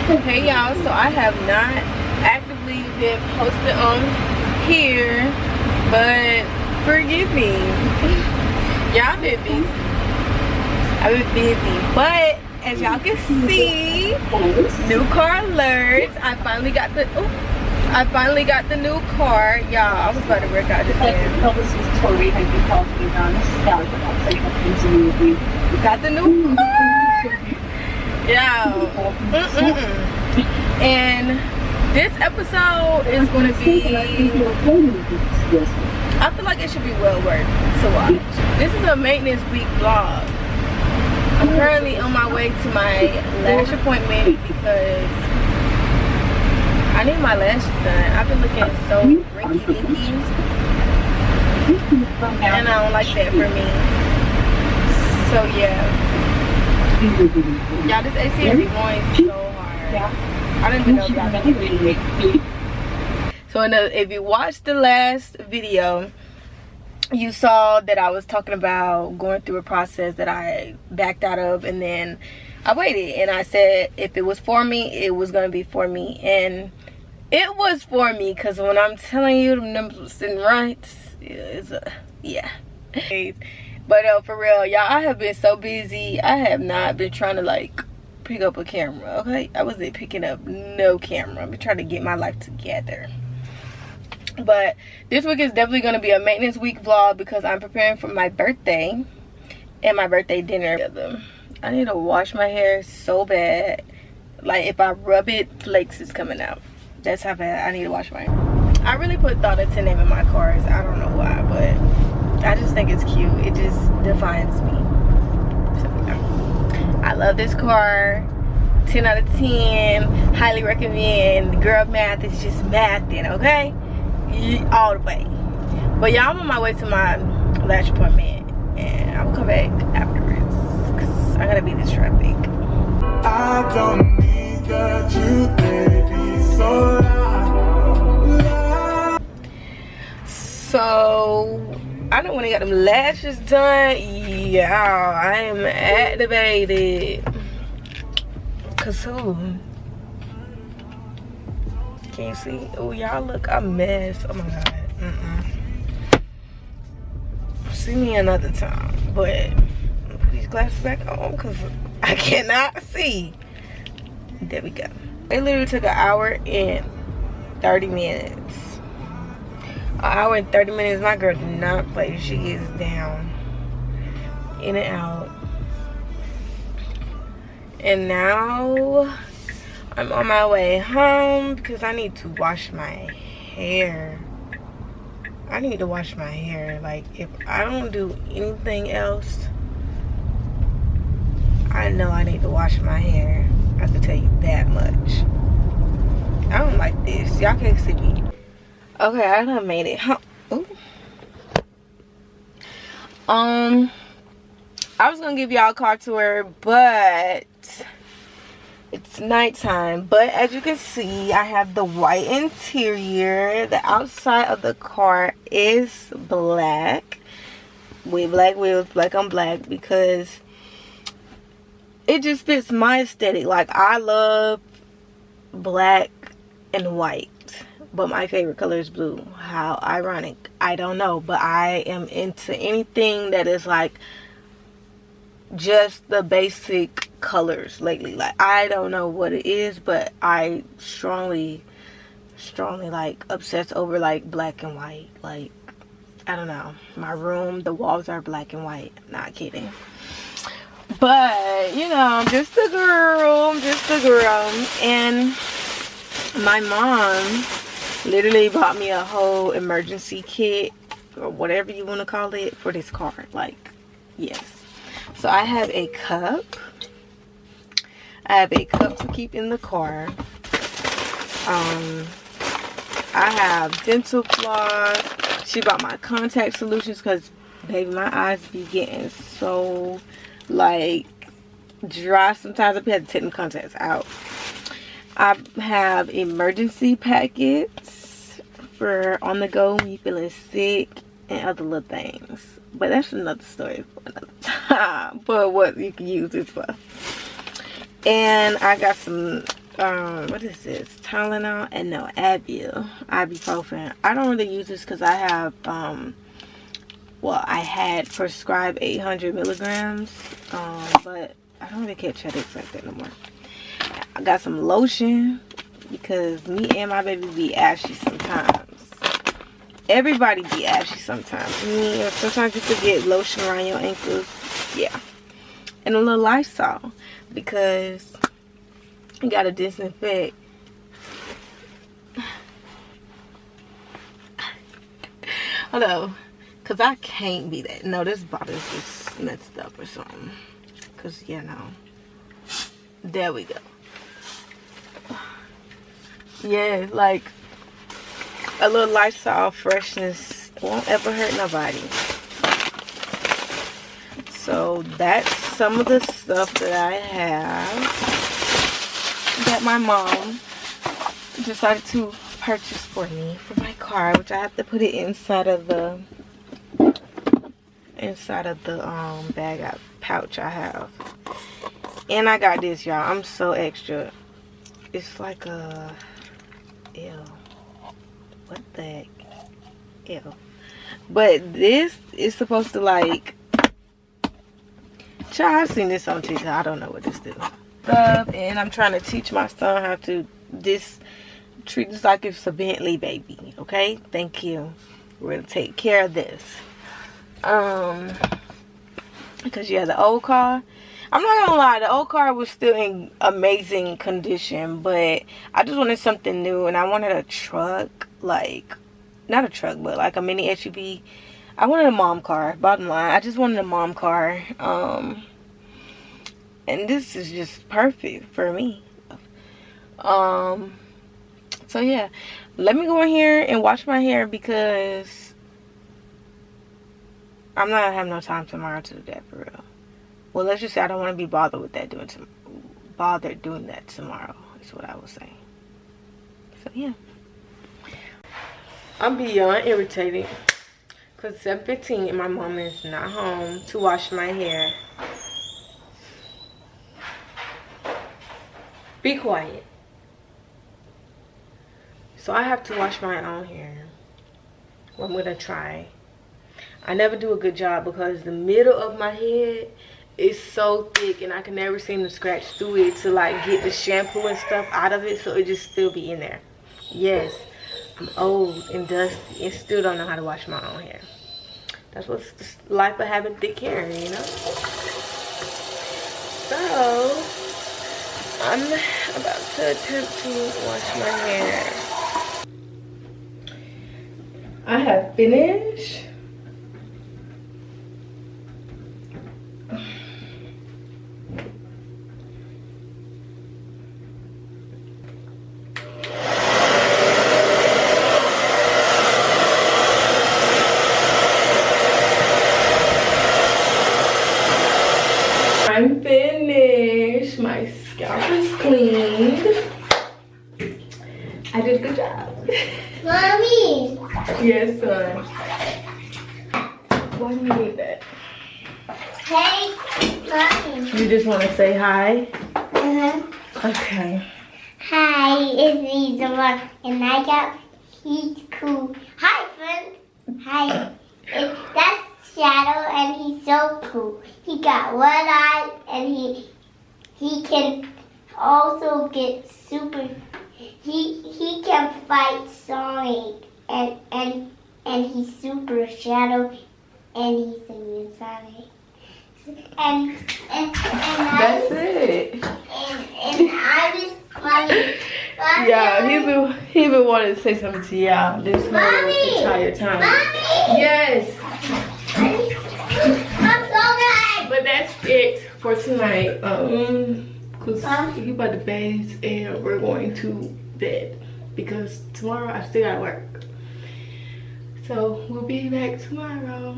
Hey y'all, so I have not actively been posting on here, but forgive me. Y'all been busy. I've been busy, but as y'all can see, new car alerts. I finally got the new car, y'all. I was about to work out this end. Got the new car, y'all. And this episode is going to be, I feel like it should be well worth to watch. This is a maintenance week vlog. I'm currently on my way to my lash appointment because I need my lashes done. I've been looking so rinky dinky, and I don't like that for me. So yeah, y'all, this AC is going so hard. I don't even know if y'all can. So if you watched the last video, you saw that I was talking about going through a process that I backed out of, and then I waited and I said if it was for me, it was going to be for me, and it was for me, because when I'm telling you the numbers were sitting right, it's yeah. But for real, y'all, I have been so busy. I have not been trying to like pick up a camera, okay? I wasn't picking up no camera. I've been trying to get my life together. But this week is definitely going to be a maintenance week vlog because I'm preparing for my birthday and my birthday dinner. I need to wash my hair so bad. Like if I rub it, flakes is coming out. That's how bad I need to wash my hair. I really put thought into naming my cars. I don't know why, but I just think it's cute. It just defines me. So, yeah. I love this car. 10 out of 10. Highly recommend. Girl, math is just mathing, okay? All the way. But y'all, I'm on my way to my lash appointment, and I'll come back afterwards because I gotta beat this traffic. I don't need that you, baby, so loud. So I don't want to get them lashes done. Yeah, I am activated. Cause who? Can you see? Oh, y'all look a mess. Oh my god. See me another time. But put these glasses back on because I cannot see. There we go. It literally took an hour and 30 minutes. An hour and 30 minutes. My girl did not play. She is down, in and out. And now I'm on my way home because I need to wash my hair. I need to wash my hair. Like, if I don't do anything else, I know I need to wash my hair. I have to tell you that much. I don't like this. Y'all can't see me. Okay, I done made it home. Ooh. I was gonna give y'all a car tour, but it's nighttime. But as you can see, I have the white interior. The outside of the car is black with black wheels, black on black, because it just fits my aesthetic. Like, I love black and white, but my favorite color is blue. How ironic, I don't know, but I am into anything that is like just the basic colors lately. Like, I don't know what it is, but I strongly like obsessed over like black and white. Like, I don't know, my room, the walls are black and white. Not kidding. But you know, I'm just a girl. And my mom literally bought me a whole emergency kit, or whatever you want to call it, for this car. Like, yes. So I have a cup. I have a cup to keep in the car. I have dental floss. She bought my contact solutions because, baby, my eyes be getting so like dry sometimes. I've had to take the contacts out. I have emergency packets for on the go when you're feeling sick and other little things. But that's another story for another time. But what you can use this for. And I got some what is this? Tylenol and no Advil, ibuprofen. I don't really use this because I have well, I had prescribed 800 milligrams, but I don't really catch headaches like that no more. I got some lotion because me and my baby be ashy sometimes. Everybody be ashy sometimes. Sometimes you could get lotion around your ankles. Yeah. And a little Lysol because you gotta disinfect. Hold on. Because I can't be that. No, this bottle's just messed up or something. Because, you know. There we go. Yeah, like a little Lysol freshness won't ever hurt nobody. So that's some of the stuff that I have that my mom decided to purchase for me for my car, which I have to put it inside of the bag pouch I have. And I got this, y'all. I'm so extra. It's like a ew. What the heck? Ew. But this is supposed to like, child, I've seen this on TikTok. I don't know what this do. And I'm trying to teach my son how to treat this like it's a Bentley baby. Okay? Thank you. We're gonna take care of this. Because yeah, the old car, I'm not gonna lie, the old car was still in amazing condition, but I just wanted something new, and I wanted a truck, like, not a truck, but like a mini SUV. I wanted a mom car, bottom line. I just wanted a mom car, and this is just perfect for me. So yeah, let me go in here and wash my hair because I'm not gonna have no time tomorrow to do that for real. Well, let's just say I don't want to be bothered with that doing that tomorrow. Is what I was saying. So yeah, I'm beyond irritated because 7:15 and my mom is not home to wash my hair. Be quiet. So I have to wash my own hair. Well, I'm gonna try. I never do a good job because the middle of my head is so thick and I can never seem to scratch through it to like get the shampoo and stuff out of it, so it just still be in there. Yes, I'm old and dusty and still don't know how to wash my own hair. That's what's the life of having thick hair, you know? So I'm about to attempt to wash my hair. I have finished. I'm finished. My scalp is cleaned. I did a good job. Mommy. Yes, son. Why do you need that? Hey, Mommy. You just want to say hi? Okay. Hi, it's me, Zama, and he's cool. Hi, friends. Hi. That's Shadow, and he's so cool. He got one eye, and he can also get super. He can fight Sonic, and he's super Shadow, and he's a Sonic. And That's it. And I was funny. Yeah, he been wanting to say something to y'all this whole entire time. Mommy! Yes. I'm so glad. But that's it for tonight. Cause he about to bathe and we're going to bed because tomorrow I still gotta work. So we'll be back tomorrow.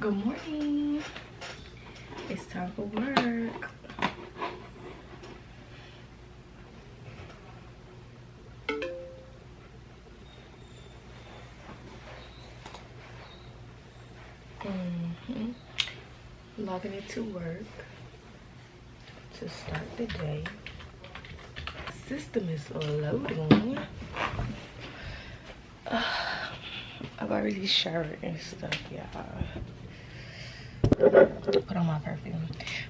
Good morning. It's time for work. Logging into work. to start the day. System is loading. I've already showered and stuff, y'all. Put on my perfume.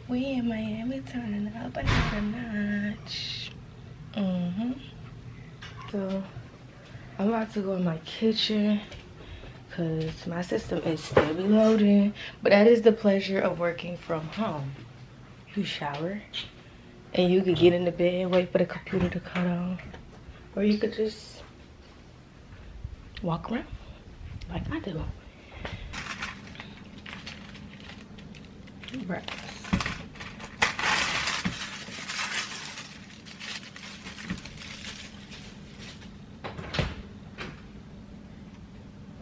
We in Miami, turning up another notch. So I'm about to go in my kitchen because my system is still loading. But that is the pleasure of working from home. You shower and you could get in the bed and wait for the computer to cut on, or you could just walk around like I do. Breakfast.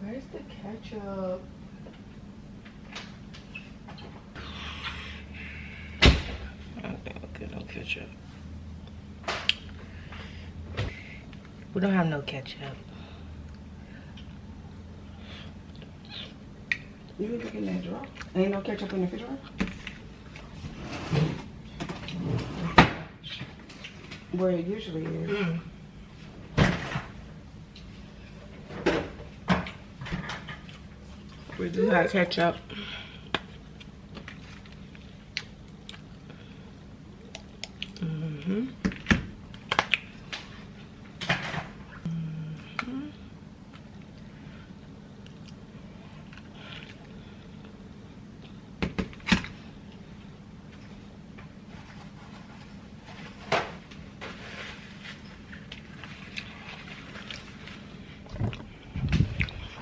Where's the ketchup? I don't think we'll get no ketchup. We don't have no ketchup. You look in that drawer. Ain't no ketchup in the refrigerator? Where it usually is. We do have ketchup.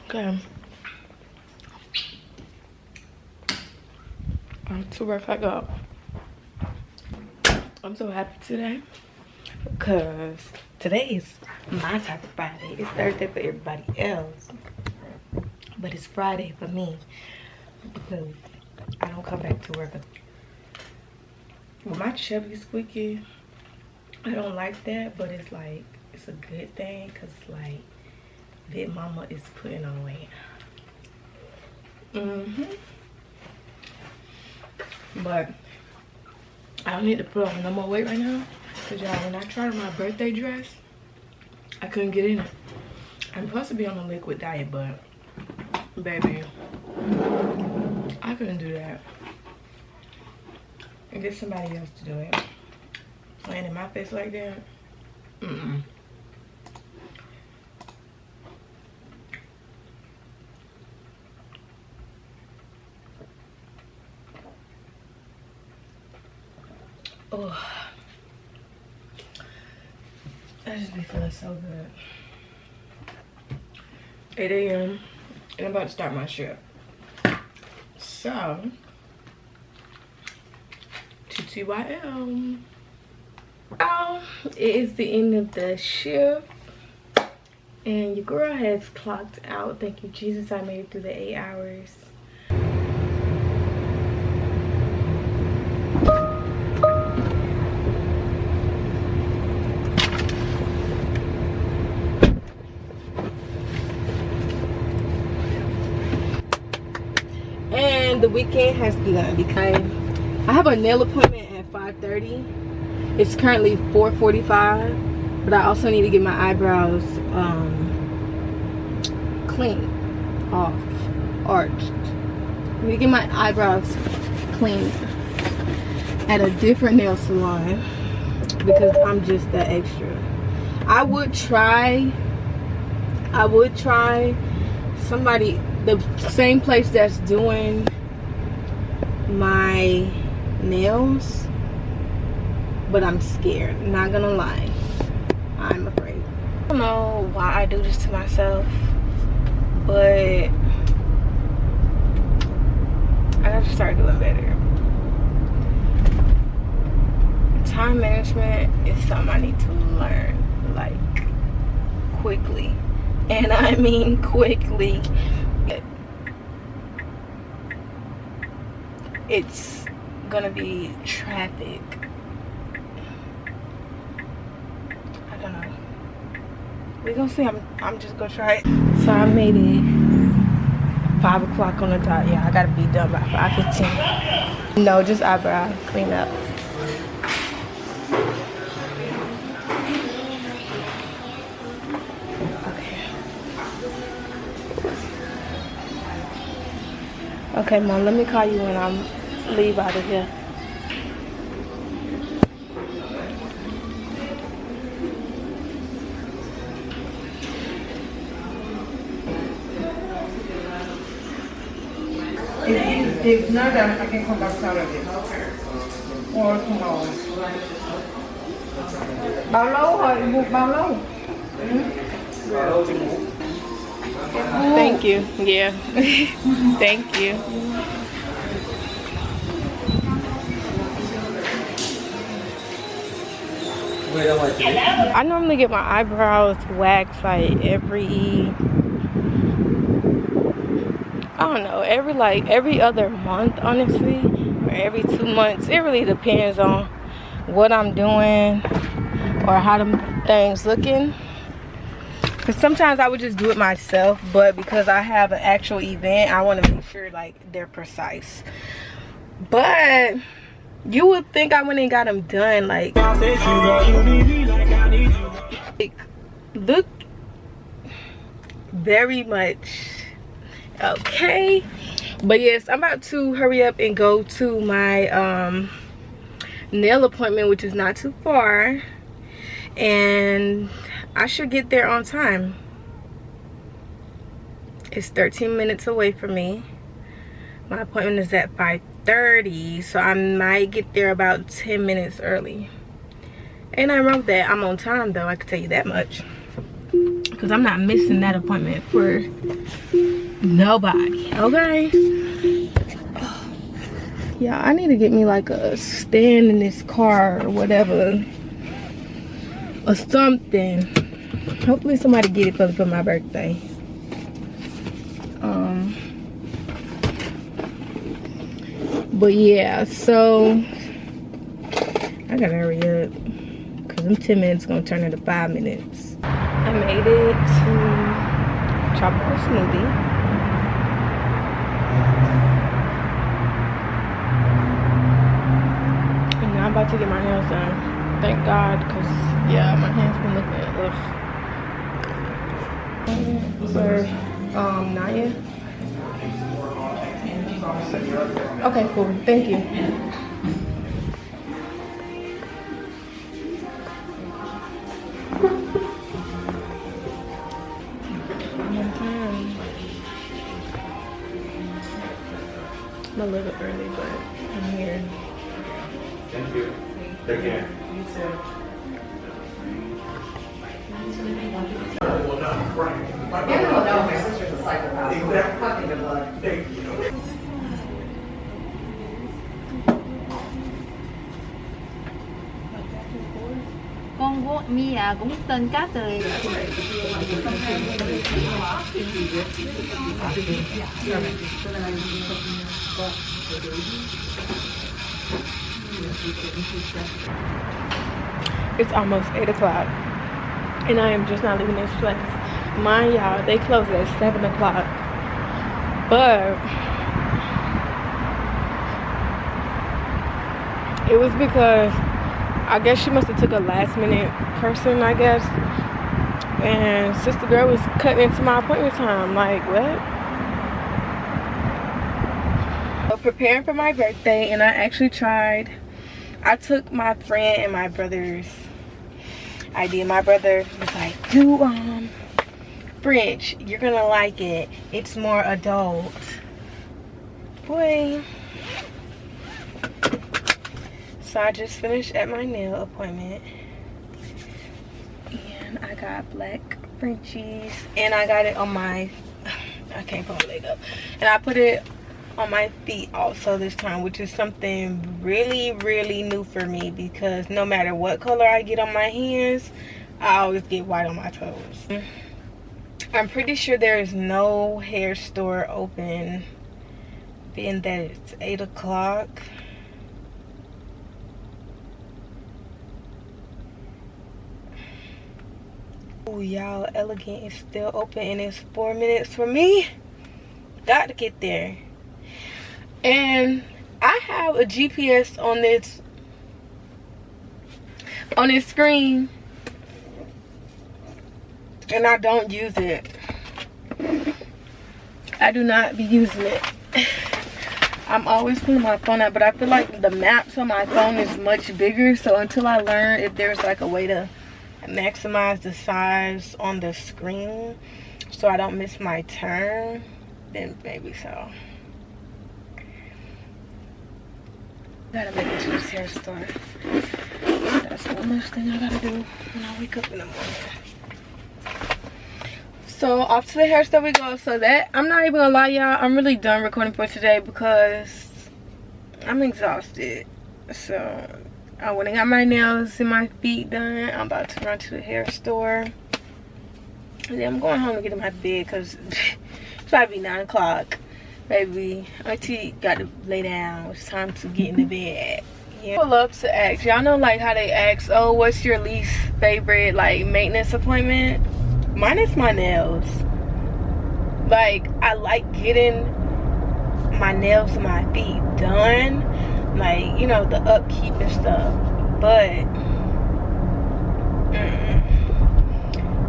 Okay. To work I go. I'm so happy today because today is my type of Friday. It's Thursday for everybody else, but it's Friday for me because I don't come back to work. Well, my chubby squeaky, I don't like that, but it's like it's a good thing because like Big Mama is putting on weight. But I don't need to put on no more weight right now because y'all, when I tried on my birthday dress, I couldn't get in it. I'm supposed to be on a liquid diet, but baby, I couldn't do that. And get somebody else to do it. Laying in my face like that, Oh, I just be feeling so good. 8 a.m. and I'm about to start my shift. So, TTYL. Oh, it is the end of the shift. And your girl has clocked out. Thank you, Jesus. I made it through the 8 hours. And the weekend has begun because I have a nail appointment at 5:30. It's currently 4:45, but I also need to get my eyebrows clean off, arched. I need to get my eyebrows cleaned at a different nail salon because I'm just that extra. I would try somebody, the same place that's doing my nails, but I'm scared, not gonna lie. I'm afraid. I don't know why I do this to myself, but I have to start doing better. Time management is something I need to learn, like, quickly. And I mean quickly. It's gonna be traffic. I don't know. We're gonna see. I'm just gonna try it. So I made it 5 o'clock on the dot. Yeah, I gotta be done by 5:15. No, just eyebrow clean up. Okay, Mom, let me call you when I'm leave out of here. If not, I can come back Saturday. Or tomorrow. Bao lâu rồi? Một bao lâu? Thank you. Yeah. Thank you. I normally get my eyebrows waxed like every, I don't know, every other month, honestly, or every 2 months. It really depends on what I'm doing or how them things looking. Because sometimes I would just do it myself, but because I have an actual event, I want to make sure like they're precise. But you would think I went and got them done like look very much okay. But yes, I'm about to hurry up and go to my nail appointment, which is not too far, and I should get there on time. It's 13 minutes away from me. My appointment is at 5:30, so I might get there about 10 minutes early. Ain't nothing wrong with that. I'm on time though, I can tell you that much, because I'm not missing that appointment for nobody, okay? Yeah, I need to get me like a stand in this car or whatever, or something. Hopefully somebody get it for my birthday. But yeah, so I gotta hurry up because them 10 minutes gonna turn into 5 minutes. I made it to Tropical Smoothie. And now I'm about to get my nails done. Thank God, because yeah, my hands been looking for Naya. Okay, cool. Thank you. I'm a little early, but I'm here. Thank you. Take care. You too. No, my sister's a psychopath. Exactly. Fucking good luck. Thank you. Con của Mia cũng tên cá tươi. It's almost 8 o'clock and I am just not leaving this place. Mind y'all, they close at 7 o'clock, but it was because I guess she must have took a last minute person, I guess, and sister girl was cutting into my appointment time. Like, what? So preparing for my birthday, and I actually I took my friend and my brother's idea. My brother was like, do French, you're gonna like it, it's more adult. Boy. So I just finished at my nail appointment, and I got black Frenchies, and I got it on my, I can't put my leg up, and I put it on my feet also this time, which is something really, really new for me, because no matter what color I get on my hands, I always get white on my toes. I'm pretty sure there is no hair store open, being that it's 8 o'clock. Oh, y'all, Elegant is still open, and it's 4 minutes for me. Got to get there. And I have a GPS on this screen, and I don't use it. I do not be using it. I'm always pulling my phone out, but I feel like the maps on my phone is much bigger. So until I learn if there's like a way to maximize the size on the screen so I don't miss my turn, then maybe so. Gotta make it to this hair store. That's one last thing I gotta do when I wake up in the morning. So off to the hair store we go. So that, I'm not even gonna lie y'all, I'm really done recording for today because I'm exhausted. So I went and got my nails and my feet done. I'm about to run to the hair store. And then I'm going home to get in my bed because it's about to be 9 o'clock. Baby, auntie got to lay down. It's time to get in the bed. Yeah. Pull up to ask. Y'all know like how they ask, oh, what's your least favorite like maintenance appointment? Mine is my nails. Like, I like getting my nails and my feet done. Like, you know, the upkeep and stuff. But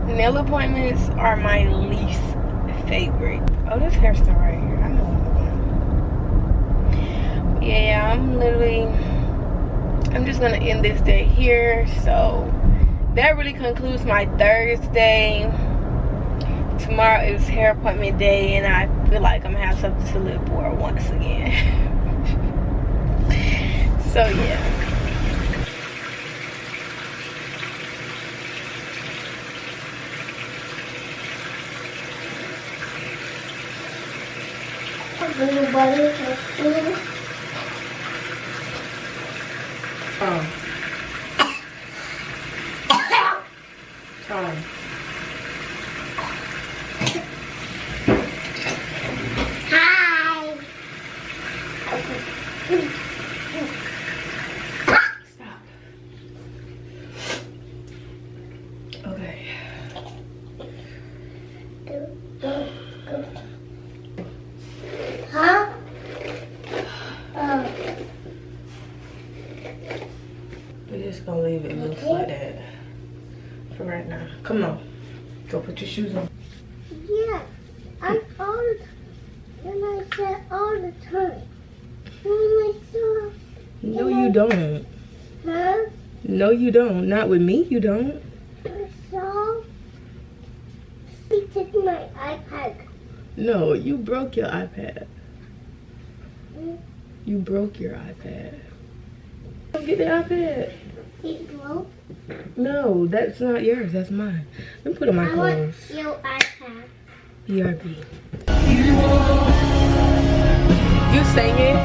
nail appointments are my least favorite. Oh, this hair store right here. I know what I'm doing. Yeah, I'm just gonna end this day here. So that really concludes my Thursday. Tomorrow is hair appointment day, and I feel like I'm gonna have something to live for once again. So yeah. Tom. Hi. Stop. Okay. Huh? We're just gonna leave it loose like that for right now. Come on. Go put your shoes on. Yeah, I'm all, and I said all the time. Oh my No, you don't. Huh? No, you don't. Not with me, you don't. So, he took my iPad. No, you broke your iPad. You broke your iPad. Go get the iPad. He broke. No, that's not yours. That's mine. Let me put on my I want clothes. your iPad. ERB. You singing?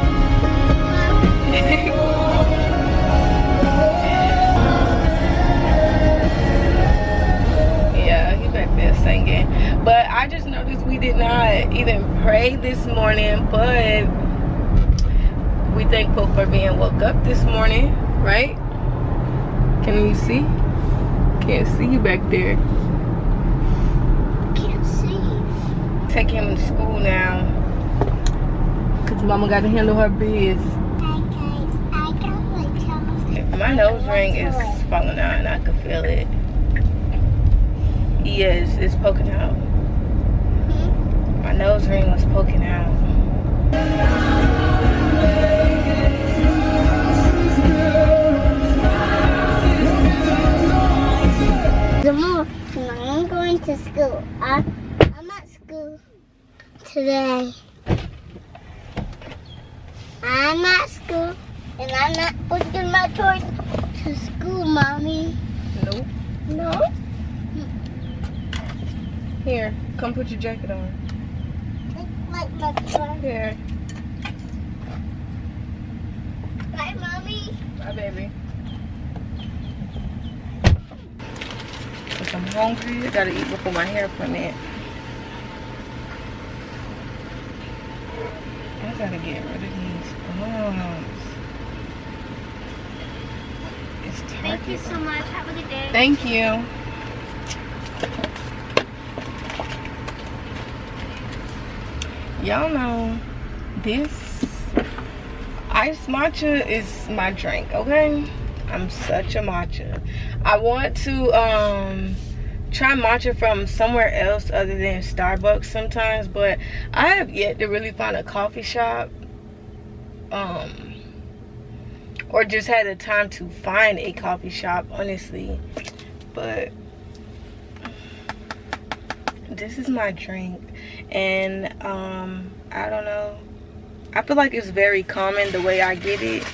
Yeah, he back there singing. But I just noticed we did not even pray this morning, but we thankful for being woke up this morning, right? Can you see? Can't see you back there. Can't see. Take him to school now. Cause mama got to handle her biz. Hi guys, I got my toes. My nose ring is falling out and I can feel it. Yes, it's poking out. My nose ring was poking out. I'm going to school. I'm at school today. I'm at school and I'm not putting my toys to school, Mommy. Nope. No? Here, come put your jacket on. Like my toy. Here. Bye, Mommy. Bye, baby. Cause I'm hungry. I gotta eat before my hair appointment. I gotta get rid of these bugs. It's Target. Thank you so much. Have a good day. Thank you. Y'all know this iced matcha is my drink, okay? I'm such a matcha. I want to try matcha from somewhere else other than Starbucks sometimes, but I have yet to really find a coffee shop or just had the time to find a coffee shop, honestly. But this is my drink, and I don't know, I feel like it's very common the way I get it.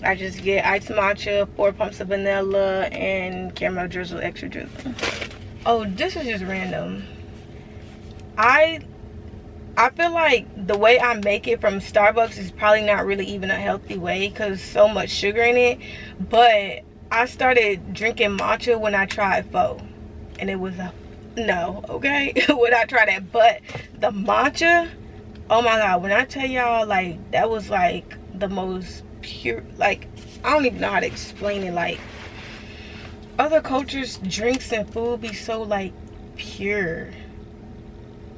I just get iced matcha, 4 pumps of vanilla, and caramel drizzle, extra drizzle. Oh, this is just random. I feel like the way I make it from Starbucks is probably not really even a healthy way because so much sugar in it. But I started drinking matcha when I tried pho, and it was a no, okay? When I tried that. But the matcha, oh my god, when I tell y'all, like, that was like the most pure, like, I don't even know how to explain it. Like, other cultures, drinks and food be so like pure.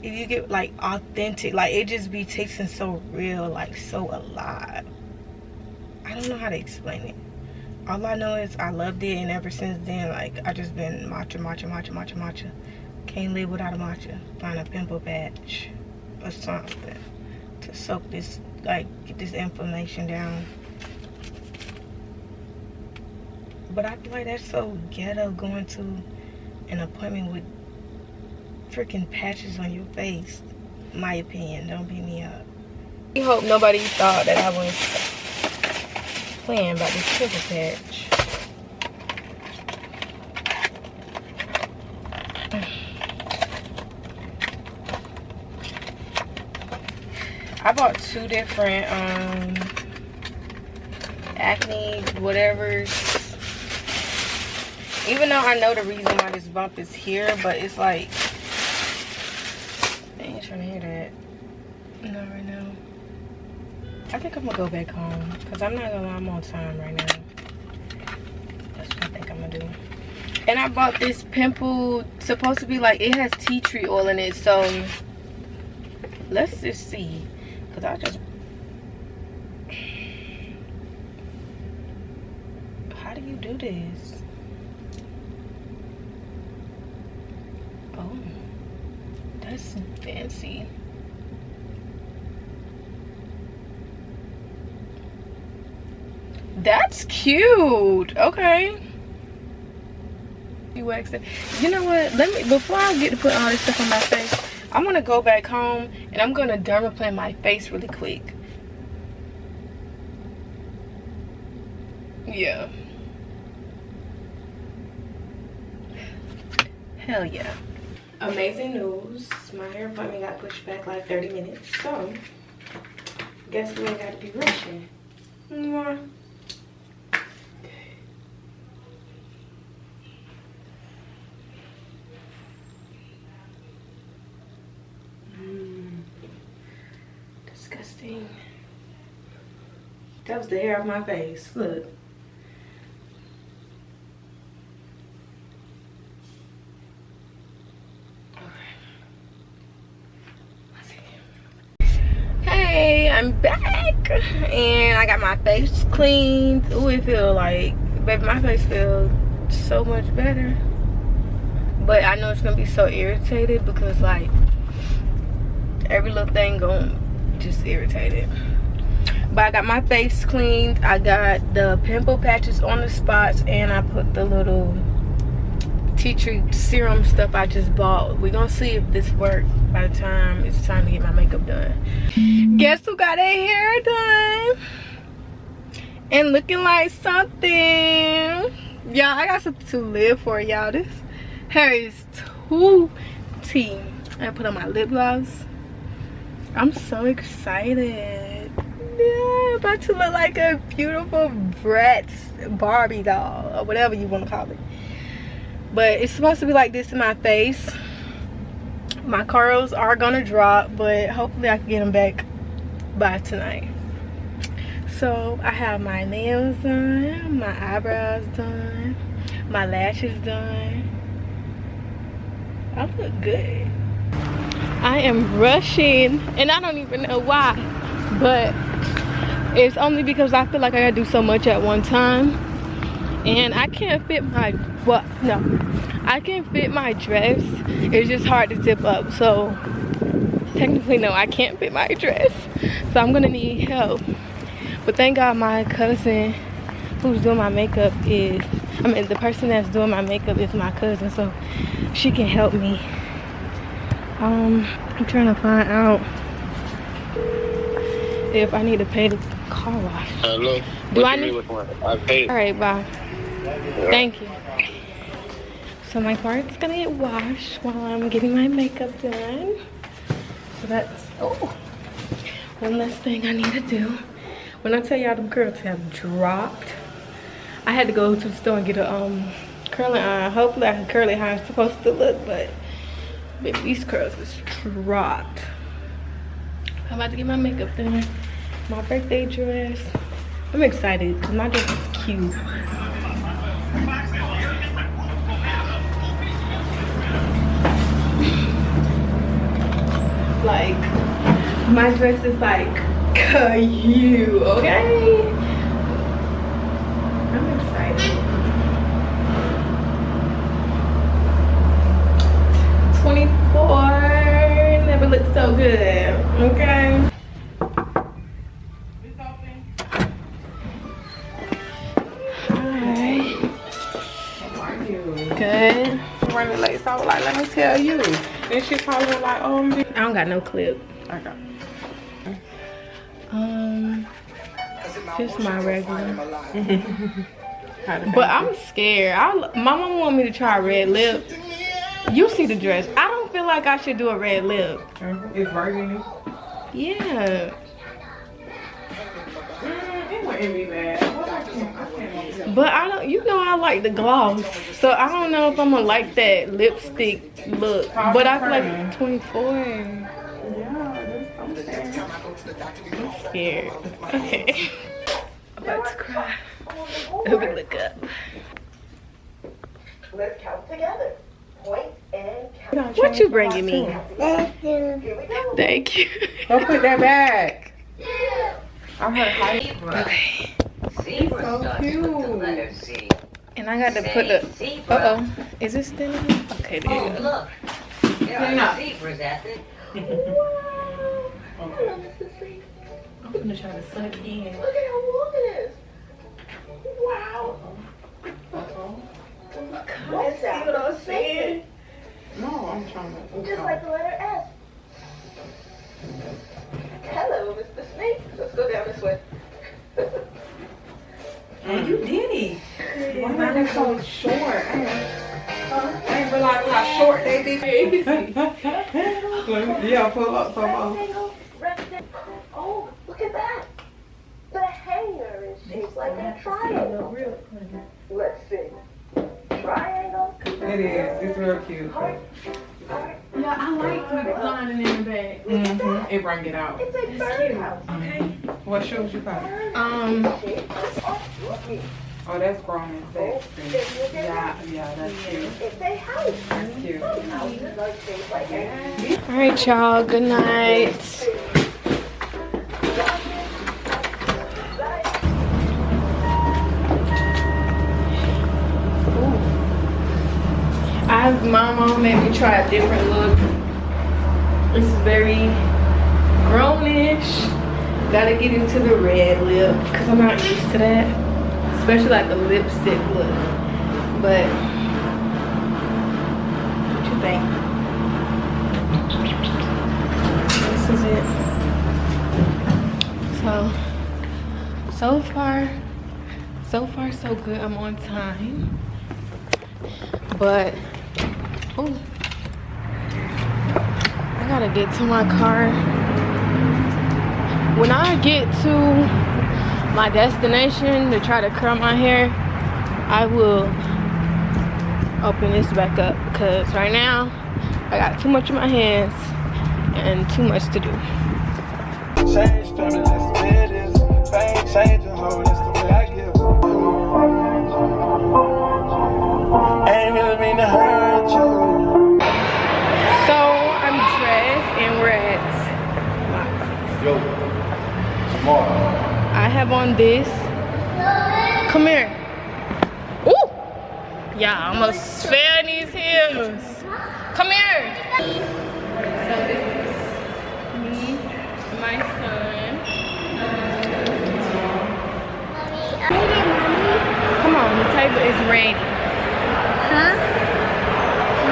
If you get like authentic, like, it just be tasting so real, like so alive. I don't know how to explain it. All I know is I loved it, and ever since then, like, I just been matcha. Can't live without a matcha. Find a pimple patch or something to soak this, like, get this inflammation down. But I feel like that's so ghetto, going to an appointment with freaking patches on your face. My opinion, don't beat me up. I hope nobody thought that I was playing about this pimple patch. I bought 2 different acne whatevers. Even though I know the reason why this bump is here, but it's like, I ain't trying to hear that. Not right now. I think I'm gonna go back home because I'm not gonna lie, I'm on time right now. That's what I think I'm gonna do. And I bought this pimple, supposed to be like, it has tea tree oil in it, so let's just see. Because I just, how do you do this? Oh, that's fancy. That's cute. Okay. You wax it. You know what? Let me, before I get to put all this stuff on my face, I'm gonna go back home and I'm gonna dermaplane my face really quick. Yeah. Hell yeah. Amazing news. My hair appointment got pushed back like 30 minutes. So, guess we ain't gotta be rushing. Mwah. Disgusting. That was the hair of my face. Look. Hey, I'm back and I got my face cleaned. Ooh, it feel like, baby, my face feels so much better. But I know it's gonna be so irritated because, like, every little thing gonna just irritate it. But I got my face cleaned. I got the pimple patches on the spots, and I put the little tea tree serum stuff I just bought. We're gonna see if this works by the time it's time to get my makeup done. Guess who got their hair done and looking like something? Y'all, I got something to live for, y'all. This hair is too tea. I put on my lip gloss. I'm so excited. Yeah, about to look like a beautiful Bratz Barbie doll or whatever you want to call it. But it's supposed to be like this in my face. My curls are gonna drop, but hopefully I can get them back by tonight. So I have my nails done, my eyebrows done, my lashes done. I look good. I am rushing, and I don't even know why, but it's only because I feel like I gotta do so much at one time, and I can't fit my, well, no, I can fit my dress. It's just hard to zip up, so technically no, I can't fit my dress, so I'm gonna need help. But thank God my cousin who's doing my makeup is, the person that's doing my makeup is my cousin, so she can help me. I'm trying to find out if I need to pay the car wash. Hello. Do I need? I paid. All right, bye. Yeah. Thank you. So my car's gonna get washed while I'm getting my makeup done. So that's one less thing I need to do. When I tell y'all them curls have dropped, I had to go to the store and get a curling iron. Hopefully I can curl it how it's supposed to look, but these curls is dropped. I'm about to get my makeup done. My birthday dress. I'm excited because my dress is cute. Like, my dress is like cute, okay? I'm excited. 24 never looked so good, okay? Hi. How are you? Good. I'm running late, so I was like, let me tell you. Then she probably was like, oh, I don't got no clip. I got Just my regular. But I'm scared. My mom want me to try a red lip. You see the dress. I don't feel like I should do a red lip. It's burgundy. Yeah. It wouldn't be bad. But I don't, you know I like the gloss. So I don't know if I'm gonna like that lipstick look. But I feel like 24. Yeah, I'm scared. I'm scared. Okay. I'm about to cry. Let me look up. Let's count together. Point and count. What you bringing me? Here we go. Thank you. Go put that back. I heard hype. Okay. Zebra So starts cute. with the letter Z. And I got to put the. Zebra. Is this still? Okay, there Oh, you go. look. There Clean are up. zebras at the... I'm gonna try to suck in. Look at how long it is. Wow. What's that? See what I'm saying? No, I'm trying to. Just like the letter S. Hello, Mr. Snake. Let's go down this way. And you did it. Why are they so short? I ain't realize how short they be. Yeah, pull up some more. Rectangle. Oh, look at that. The hanger is shaped like a triangle. Let's see. Triangle. It is. It's real cute. Heart. Yeah, I like the lining in the back. It bring it out. It's a birdhouse. Okay. What shoes you got? Oh, that's grown and sexy. Yeah, that's cute. It's a house. That's cute. Houses are shaped like a... All right, y'all. Good night. My mom made me try a different look. This is very grownish. Gotta get into the red lip because I'm not used to that, especially like the lipstick look. But what you think? This is it. So far so good. I'm on time, but oh, I gotta get to my car. When I get to my destination to try to curl my hair, I will open this back up because right now I got too much in my hands and too much to do. Change family, that's the way it is. Fame change a hoe, that's the way I give. Ain't really mean to hurt you. So I'm dressed and we're at Yo, tomorrow. I have on this. Come here. Ooh! Yeah, I almost fell in these heels. Come here. So this is me, my son. table is ready. Huh?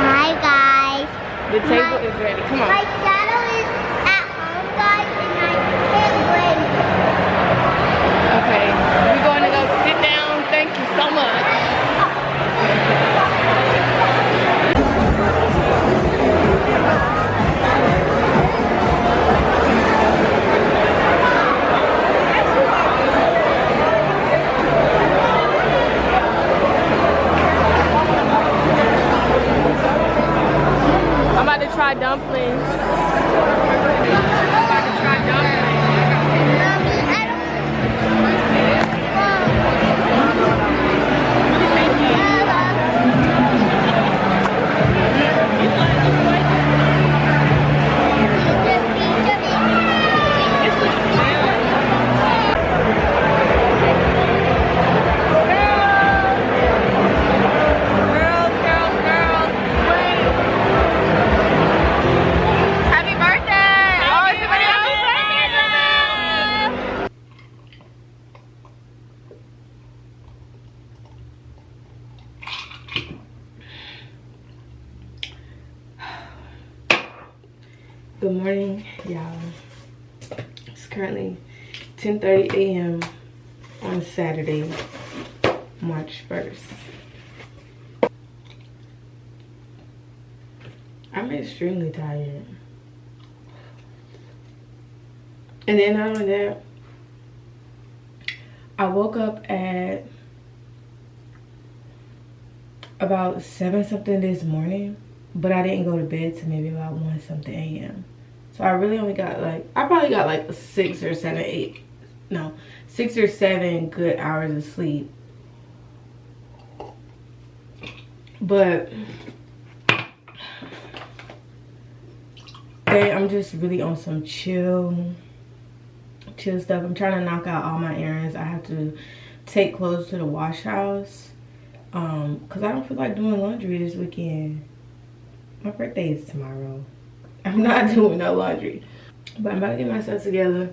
Hi, guys. The table is ready. Come on. My shadow is at home, guys, and I can't wait. Okay, we're going to go sit down. Thank you so much. I'm about to try dumplings. I'm about to try dumplings. Happy birthday! Oh, it's somebody else's birthday! Good morning, y'all. It's currently 10:30 a.m. on Saturday, March 1st. I'm extremely tired. And then not only that, I woke up at about 7 something this morning, but I didn't go to bed till maybe about 1 something a.m. So I really only got like, I probably got like 6 or 7 good hours of sleep. But today I'm just really on some chill stuff. I'm trying to knock out all my errands. I have to take clothes to the wash house because I don't feel like doing laundry this weekend. My birthday is tomorrow. I'm not doing no laundry, but I'm about to get myself together.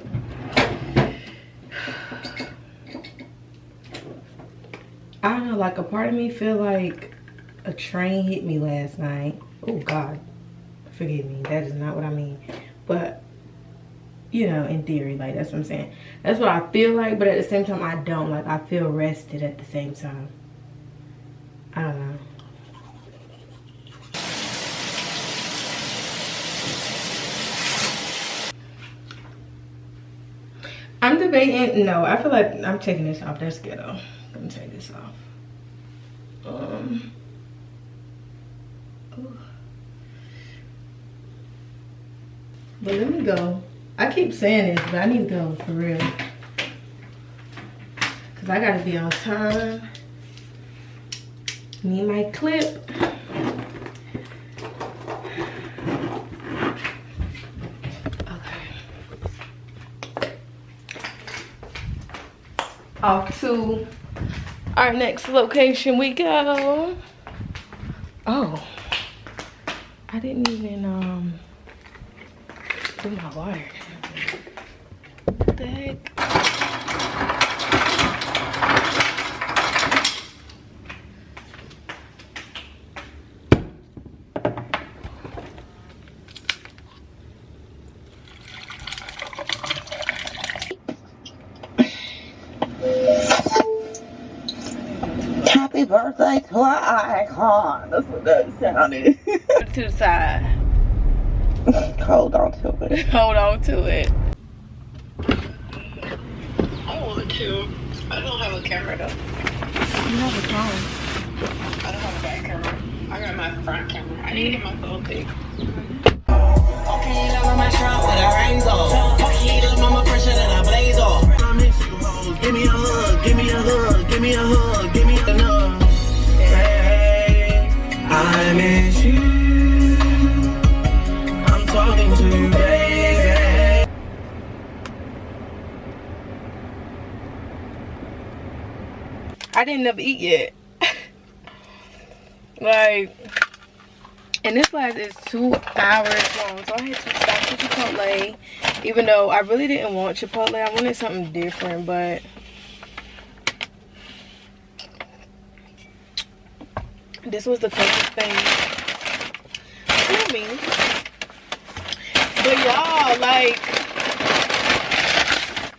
I don't know, like a part of me feel like a train hit me last night. Oh God, forgive me, that is not what I mean, but you know, in theory, like that's what I'm saying. That's what I feel like, but at the same time I don't. Like I feel rested at the same time. I don't know. I'm debating, no, I feel like I'm taking this off. That's ghetto. I'm gonna take this off. But let me go. I keep saying this, but I need to go for real. Cause I gotta be on time. Need my clip. Off to our next location we go. Oh, I didn't even do my water. What the heck? Happy birthday to our icon. That's what that sounded. To the side. Hold on to it. Hold on to it. I want to. I don't have a camera though. You have a phone. I don't have a back camera. I got my front camera. I need to get my phone thing. Okay, love my trunk with a rainbow. Okay, the mama fresher than a blaze off. Give me a hug, give me a hug, give me a hug, give me a hug. Hey, I miss you. I'm talking to you, baby. I didn't ever eat yet. Like, and this class is 2 hours long, so I had to stop for Chipotle. Even though I really didn't want Chipotle, I wanted something different, but This was the closest thing to me. But y'all, like,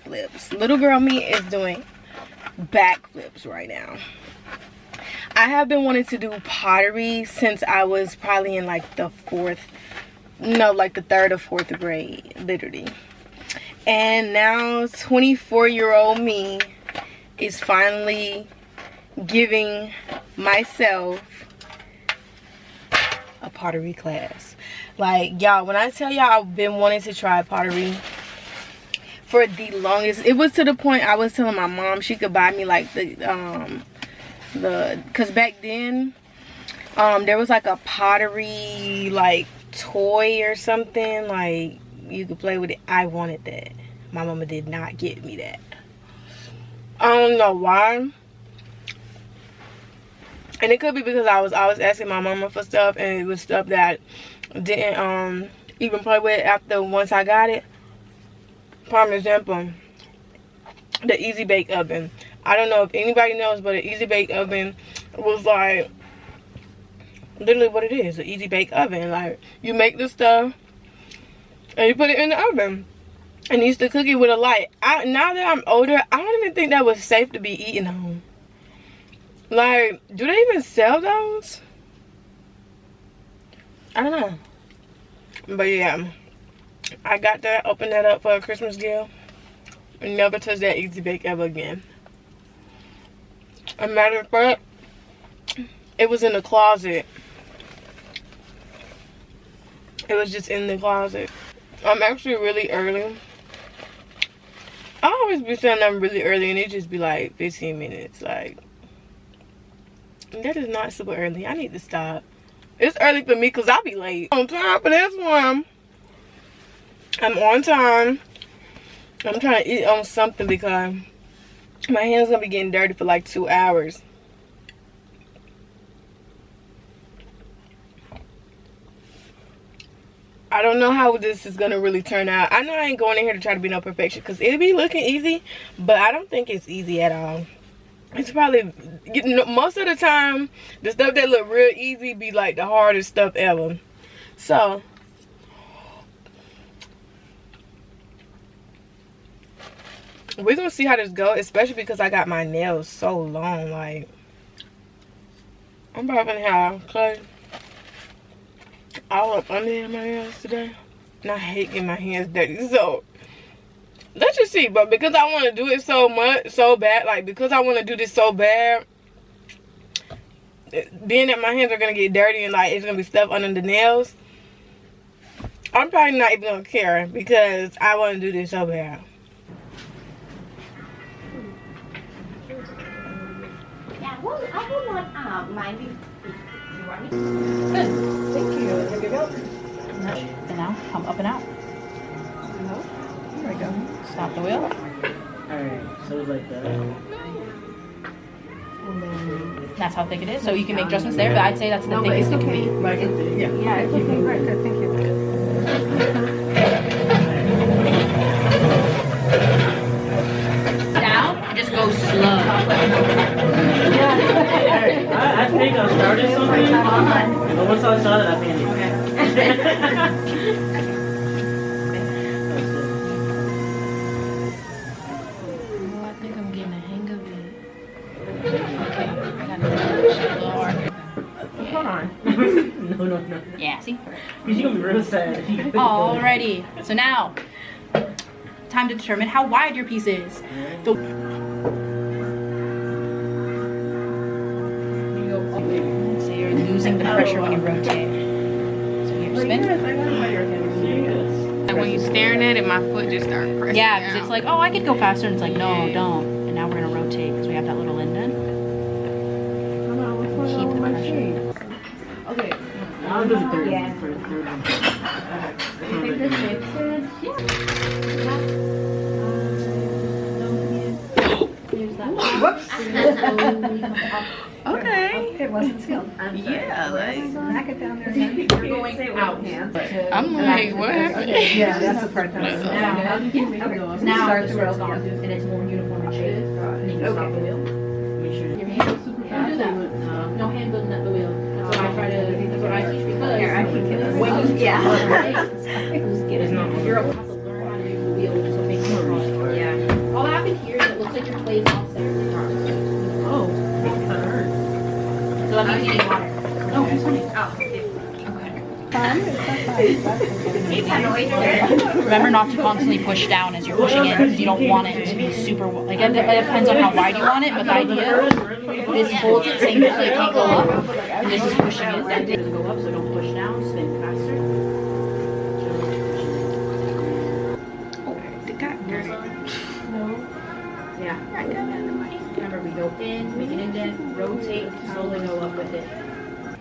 flips. Little girl me is doing backflips right now. I have been wanting to do pottery since I was probably in like the third or fourth grade, literally. And now 24-year-old me is finally giving myself a pottery class. Like, y'all, when I tell y'all I've been wanting to try pottery for the longest, it was to the point I was telling my mom she could buy me like because back then there was like a pottery like toy or something, like you could play with it. I wanted that. My mama did not get me that. I don't know why. And it could be because I was asking my mama for stuff, and it was stuff that I didn't even play with after once I got it. Prime example, the Easy Bake Oven. I don't know if anybody knows, but an Easy Bake Oven was like literally what it is, an Easy Bake Oven. Like, you make the stuff and you put it in the oven and you used to cook it with a light. Now that I'm older, I don't even think that was safe to be eaten on. Like, do they even sell those? I don't know. But yeah, I got that, opened that up for a Christmas gift, and never touched that Easy Bake ever again. A matter of fact, it was in the closet. It was just in the closet. I'm actually really early. I always be saying I'm really early, and it just be like 15 minutes. Like, that is not super early. I need to stop. It's early for me because I'll be late. On time for this one. I'm on time. I'm trying to eat on something because my hands gonna be getting dirty for like 2 hours. I don't know how this is gonna really turn out. I know I ain't going in here to try to be no perfection because it'll be looking easy, but I don't think it's easy at all. It's probably, you know, most of the time the stuff that look real easy be like the hardest stuff ever. So we're gonna see how this goes, especially because I got my nails so long. Like, I'm probably gonna have clay all up under my nails today, and I hate getting my hands dirty. So let's just see. But because I want to do it so bad, like because I want to do this so bad, being that my hands are gonna get dirty and like it's gonna be stuff under the nails, I'm probably not even gonna care because I want to do this so bad. Yeah, well, I would like my Good. Thank you. Here we go. And now come up and out. There we go. Stop the wheel. Alright, so it's like that. That's how thick it is. So you can make adjustments there, but I'd say that's the thickest it can be. Right, yeah, it's okay. Right, good. Thank you. Down, just go slow. I think I started something, but once I saw that, I finished. I think I'm getting a hang of it. Okay, I gotta push it a little harder. Hold on. No. Yeah, see? Because you're gonna be real sad. Alrighty. So now, time to determine how wide your piece is. So you're losing the pressure when you rotate. So here, spin. And when you're staring at it, my foot just starts pressing. Yeah, because it's like, oh, I could go faster, and it's like, no, don't. And now we're gonna rotate because we have that little indent. Keep the pressure. Okay. I'll do the third Yeah. one for the third one. You think this fixes? Whoops. Okay. It wasn't sealed. Yeah, like, Back it down there. You're going out. I'm like, what happened? Yeah, that's the part that was. Now Start this the is where it's roll gone, and it's more uniform in shape. And you can stop the wheel. Make sure Your hands super fast. No hand building at the wheel. That's what I try to. That's what I teach because Here, I can get when you yeah. it's not. You're about to learn how to use the wheel, which is what makes it hard. Yeah. All that happened here is it looks like your plate's offset. Oh, that hurts. So that means you need water. No, it's fine. Remember not to constantly push down as you're pushing in because you don't want it to be super, like it depends on how wide you want it, but the idea, this holds it same so it can't go up, and this is pushing it. It doesn't go up, so don't push down, spin faster. Oh, it got dirty. No. Yeah. Remember, we go in, make an indent, rotate, slowly go up with it.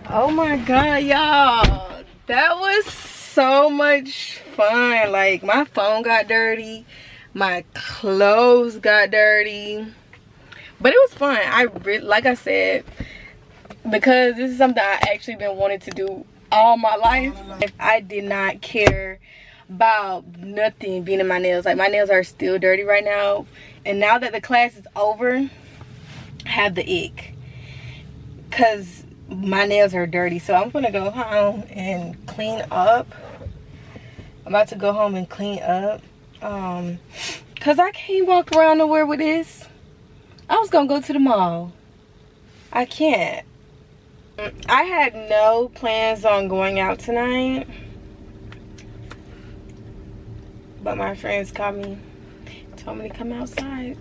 Oh my god, y'all. That was so much fun. Like, my phone got dirty. My clothes got dirty. But it was fun. Like I said, because this is something I actually been wanting to do all my life. I did not care about nothing being in my nails. Like, my nails are still dirty right now. And now that the class is over, I have the ick. Because my nails are dirty, so I'm gonna go home and clean up. I'm about to go home and clean up because I can't walk around nowhere with this. I was gonna go to the mall. I can't. I had no plans on going out tonight, but my friends called me, told me to come outside.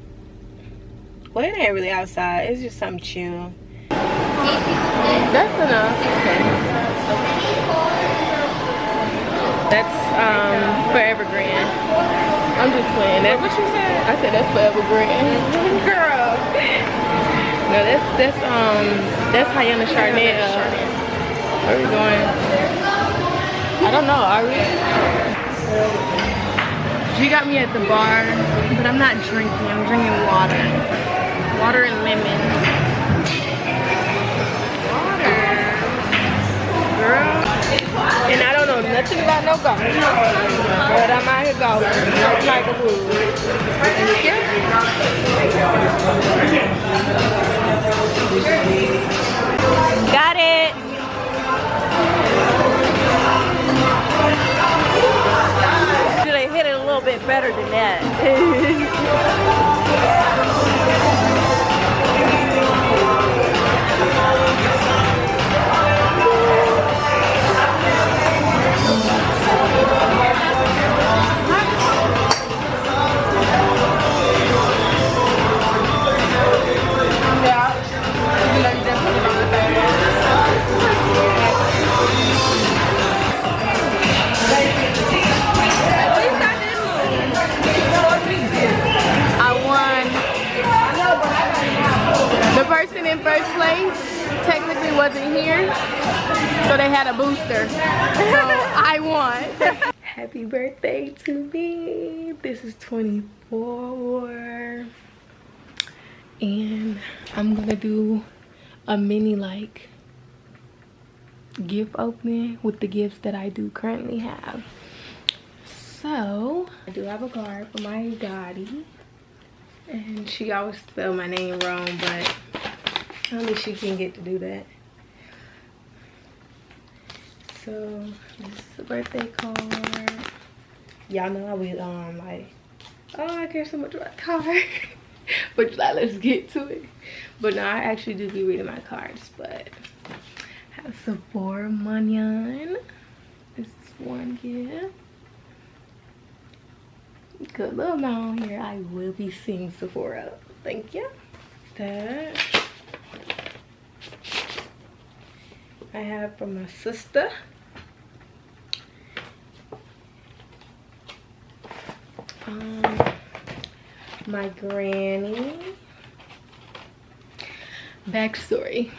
Well, it ain't really outside, it's just something chill. That's enough. Okay. That's Forever Grand. I'm just playing. That's what you said. I said that's Forever Grand. Girl. No, that's Hyena Chardonnay. Where are we going? I don't know. Are we? She got me at the bar, but I'm not drinking. I'm drinking water. Water and lemon. Girl, and I don't know nothing about no golf, but I'm out here golfing like Tiger Woods. Got it. Should I hit it a little bit better than that? The person in first place technically wasn't here, so they had a booster. So I won. Happy birthday to me. This is 24. And I'm gonna do a mini like gift opening with the gifts that I do currently have. So I do have a card for my Gotti. And she always spell my name wrong, but only she can get to do that. So this is a birthday card. Y'all know I was like, oh, I care so much about the card. But like, let's get to it. But no, I actually do be reading my cards. But I have Sephora Manyan. This is one gift. Good little known here, I will be seeing Sephora. Thank you. That I have from my sister. My granny. Backstory.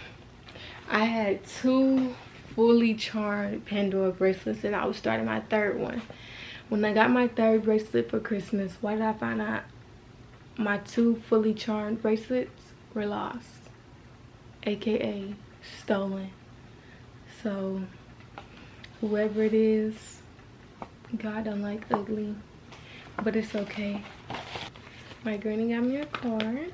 I had 2 fully charmed Pandora bracelets and I was starting my 3rd one. When I got my 3rd bracelet for Christmas, why did I find out my 2 fully charmed bracelets were lost, aka stolen? So whoever it is, God don't like ugly, but it's okay. My granny got me a card.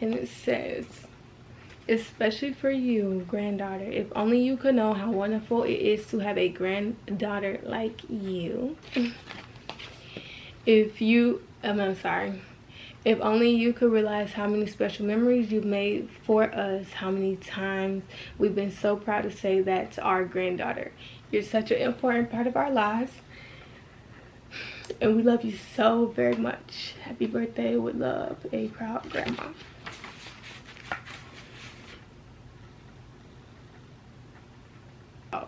And it says, especially for you, granddaughter, if only you could know how wonderful it is to have a granddaughter like you. If only you could realize how many special memories you've made for us, how many times we've been so proud to say that to our granddaughter. You're such an important part of our lives, and we love you so very much. Happy birthday with love, a proud grandma. Oh.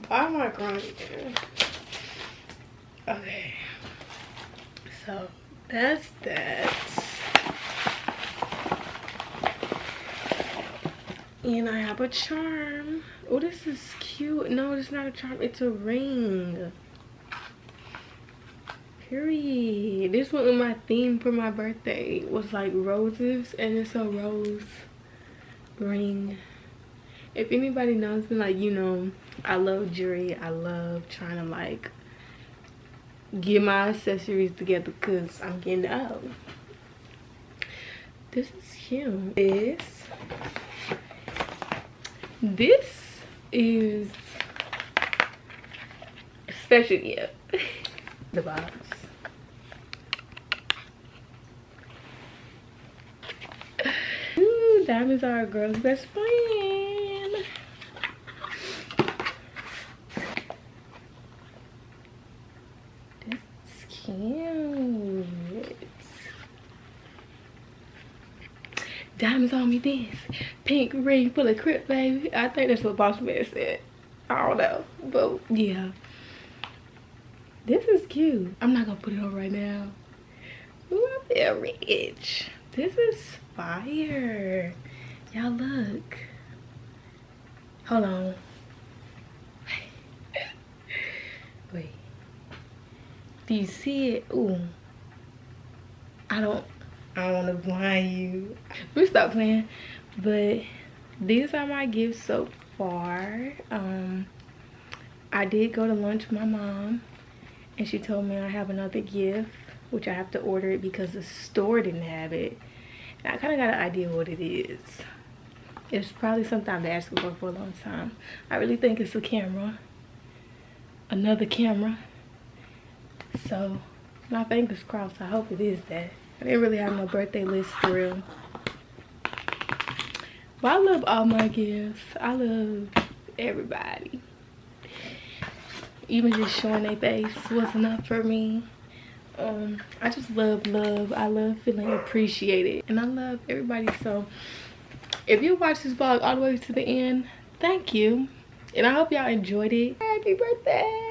Why am I crying? Okay. So that's that. And I have a charm. Oh, this is cute. No, it's not a charm. It's a ring. Period. This one was my theme for my birthday. It was like roses, and it's a rose ring. If anybody knows me, like, you know, I love jewelry. I love trying to like get my accessories together because I'm getting old. This is cute. This is special gift. The box. Ooh, diamonds are a girl's best friend. This is cute. Diamonds on me dance. Pink ring full of crip, baby. I think that's what Boss Man said. I don't know. But yeah. This is cute. I'm not gonna put it on right now. Ooh, I feel rich. This is fire. Y'all look. Hold on. Wait. Do you see it? Ooh. I don't want to blind you. Let me stop playing. But these are my gifts so far. I did go to lunch with my mom, and she told me I have another gift, which I have to order it because the store didn't have it. And I kind of got an idea what it is. It's probably something I've been asking for a long time. I really think it's a camera. Another camera. So my fingers crossed. I hope it is that. I didn't really have no birthday list for real. But I love all my gifts. I love everybody. Even just showing their face was enough for me. I just love love. I love feeling appreciated. And I love everybody. So if you watch this vlog all the way to the end, thank you. And I hope y'all enjoyed it. Happy birthday.